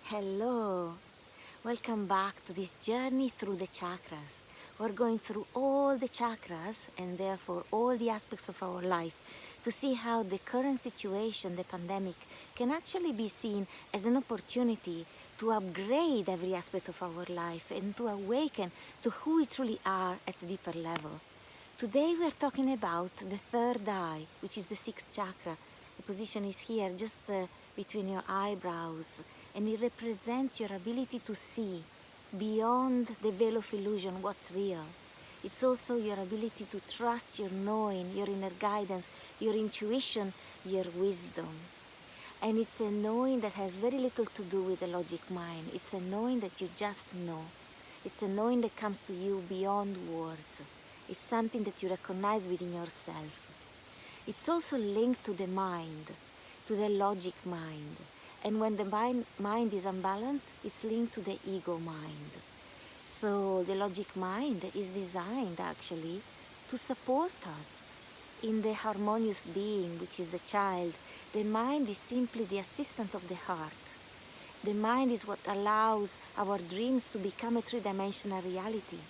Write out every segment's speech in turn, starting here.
Hello, welcome back to this journey through the chakras. We're going through all the chakras and therefore all the aspects of our life to see how the current situation, the pandemic, can actually be seen as an opportunity to upgrade every aspect of our life and to awaken to who we truly are at a deeper level. Today we are talking about the third eye, which is the sixth chakra. The position is here, just between your eyebrows, and it represents your ability to see beyond the veil of illusion what's real. It's also your ability to trust your knowing, your inner guidance, your intuition, your wisdom. And it's a knowing that has very little to do with the logic mind. It's a knowing that you just know. It's a knowing that comes to you beyond words. It's something that you recognize within yourself. It's also linked to the mind, to the logic mind. And when the mind is unbalanced, it's linked to the ego mind. So the logic mind is designed actually to support us in the harmonious being, which is the child. The mind is simply the assistant of the heart. The mind is what allows our dreams to become a three-dimensional reality.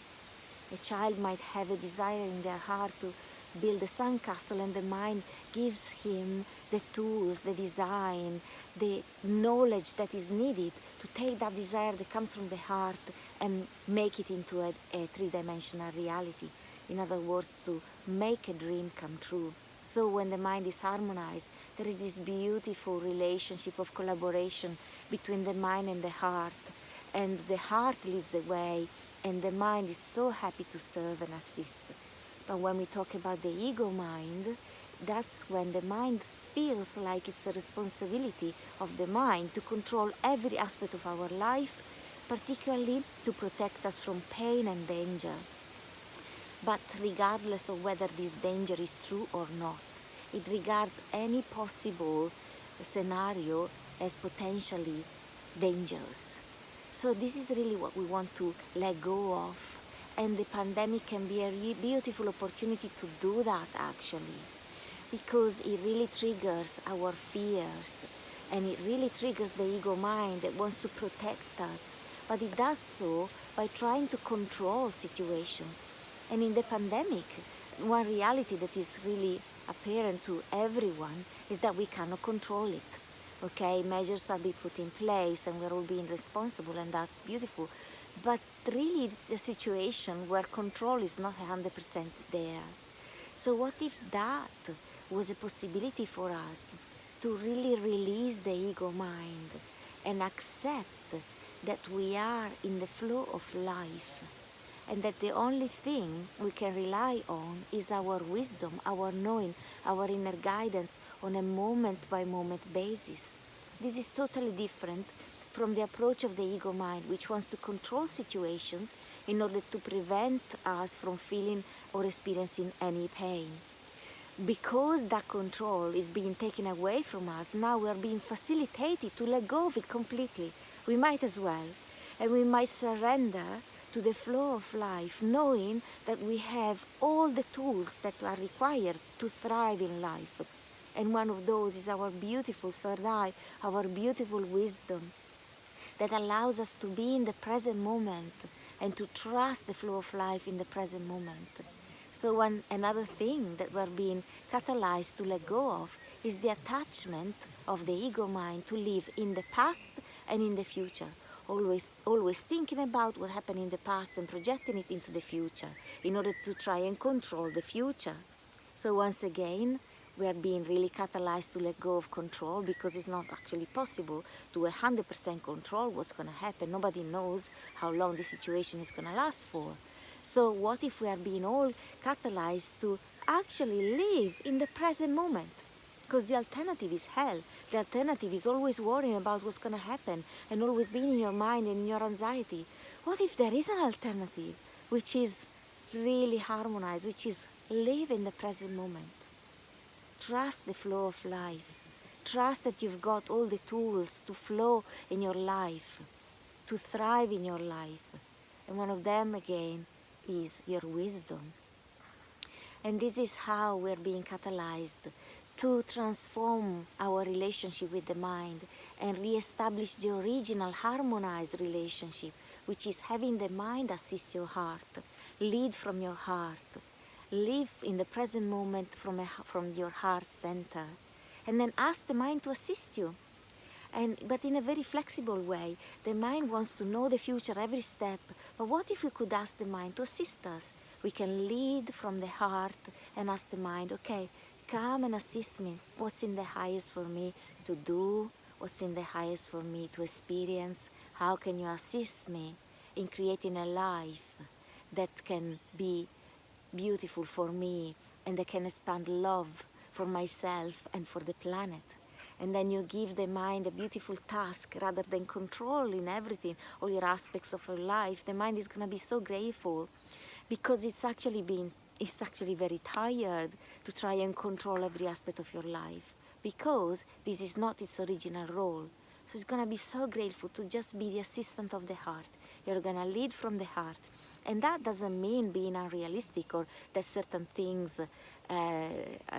A child might have a desire in their heart to build a sandcastle, and the mind gives him the tools, the design, the knowledge that is needed to take that desire that comes from the heart and make it into a three-dimensional reality. In other words, to make a dream come true. So when the mind is harmonized, there is this beautiful relationship of collaboration between the mind and the heart. And the heart leads the way, and the mind is so happy to serve and assist. But when we talk about the ego mind, that's when the mind feels like it's a responsibility of the mind to control every aspect of our life, particularly to protect us from pain and danger. But regardless of whether this danger is true or not, it regards any possible scenario as potentially dangerous. So this is really what we want to let go of. And the pandemic can be a beautiful opportunity to do that actually, because it really triggers our fears, and it really triggers the ego mind that wants to protect us, but it does so by trying to control situations. And in the pandemic, one reality that is really apparent to everyone is that we cannot control it. Okay, measures are being put in place and we're all being responsible, and that's beautiful. But really it's a situation where control is not 100% there. So what if that was a possibility for us to really release the ego mind and accept that we are in the flow of life, and that the only thing we can rely on is our wisdom, our knowing, our inner guidance on a moment-by-moment basis. This is totally different from the approach of the ego mind, which wants to control situations in order to prevent us from feeling or experiencing any pain. Because that control is being taken away from us, now we are being facilitated to let go of it completely. We might as well. And we might surrender to the flow of life, knowing that we have all the tools that are required to thrive in life. And one of those is our beautiful third eye, our beautiful wisdom, that allows us to be in the present moment and to trust the flow of life in the present moment. So another thing that we're being catalyzed to let go of is the attachment of the ego mind to live in the past and in the future. Always thinking about what happened in the past and projecting it into the future in order to try and control the future. So once again, we are being really catalyzed to let go of control, because it's not actually possible to 100% control what's going to happen. Nobody knows how long the situation is going to last for. So what if we are being all catalyzed to actually live in the present moment? Because the alternative is hell. The alternative is always worrying about what's going to happen and always being in your mind and in your anxiety. What if there is an alternative, which is really harmonized, which is live in the present moment? Trust the flow of life. Trust that you've got all the tools to flow in your life, to thrive in your life. And one of them, again, is your wisdom. And this is how we're being catalyzed to transform our relationship with the mind and re-establish the original harmonized relationship, which is having the mind assist your heart, lead from your heart, live in the present moment from your heart center, and then ask the mind to assist you. But in a very flexible way. The mind wants to know the future every step, but what if we could ask the mind to assist us? We can lead from the heart and ask the mind, okay, come and assist me. What's in the highest for me to do? What's in the highest for me to experience? How can you assist me in creating a life that can be beautiful for me and that can expand love for myself and for the planet? And then you give the mind a beautiful task rather than controlling everything, all your aspects of your life. The mind is going to be so grateful because it's actually very tired to try and control every aspect of your life, because this is not its original role. So it's going to be so grateful to just be the assistant of the heart. You're going to lead from the heart. And that doesn't mean being unrealistic or that certain things,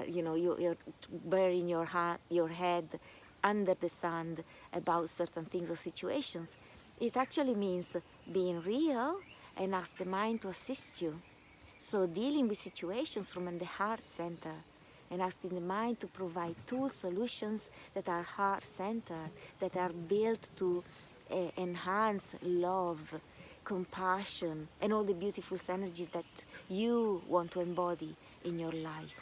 you're burying your head under the sand about certain things or situations. It actually means being real and ask the mind to assist you. So dealing with situations from the heart center and asking the mind to provide tools, solutions that are heart-centered, that are built to enhance love, compassion, and all the beautiful energies that you want to embody in your life.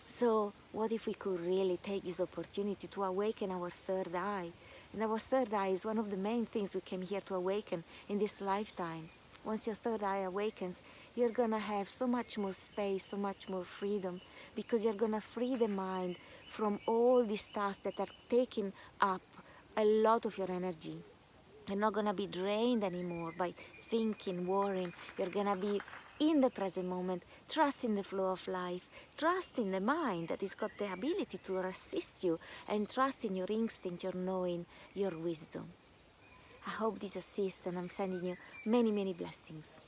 So what if we could really take this opportunity to awaken our third eye? And our third eye is one of the main things we came here to awaken in this lifetime. Once your third eye awakens, you're going to have so much more space, so much more freedom, because you're going to free the mind from all these tasks that are taking up a lot of your energy. You're not going to be drained anymore by thinking, worrying. You're going to be in the present moment, trusting the flow of life, trusting the mind that has got the ability to assist you, and trusting your instinct, your knowing, your wisdom. I hope this assists, and I'm sending you many, many blessings.